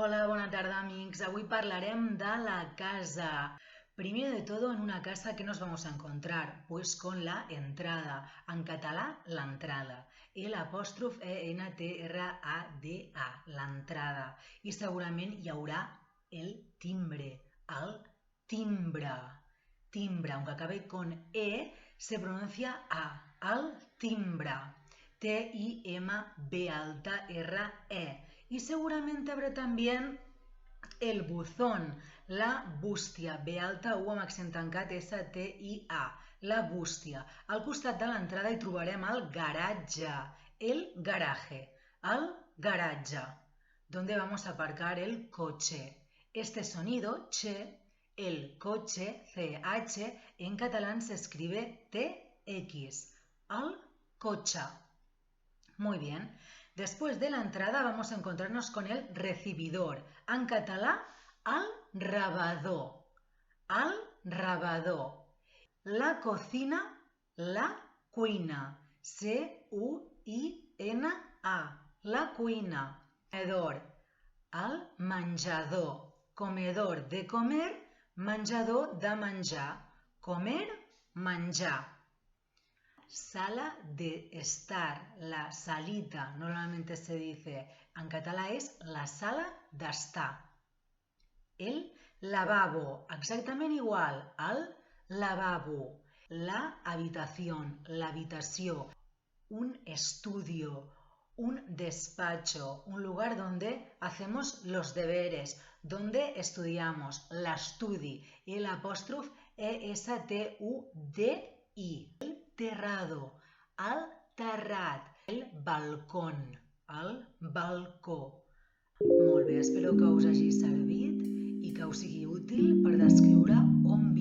Hola, bona tarda, amics. Avui parlarem de la casa. Primero de todo, en una casa, ¿qué nos vamos a encontrar? Pues con la entrada. En català, l'entrada. L'entrada, l'entrada. I segurament hi haurà el timbre, el timbre. Timbre, aunque acabe con E, se pronuncia A, el timbre. T-I-M-B-R-E. Y seguramente habrá también el buzón, la bústia, B alta U amb accent tancat S-T-I-A, la bústia. Al costat de l'entrada hi trobarem el garatge, el garaje, el garatge, donde vamos a aparcar el coche. Este sonido, che, el coche, C-H, en catalán se escribe T-X, el cotxe. Muy bien. Después de la entrada vamos a encontrarnos con el recibidor. En català, el rebedor. El rebedor. La cocina, la cuina. C-U-I-N-A. La cuina. Comedor. El menjador. Comedor de comer, menjador de menjar. Comer, menjar. Sala de estar, la salita, normalmente se dice, en català es la sala d'estar. El lavabo, exactament igual, el lavabo. La habitación, l'habitació, un estudio, un despacho, un lugar donde hacemos los deberes, donde estudiamos, l'estudi, el apòstrof E-S-T-U-D-I. Terrado, el terrat, el balcón, el balcó. Molt bé, espero que us hagi servit i que us sigui útil per descriure on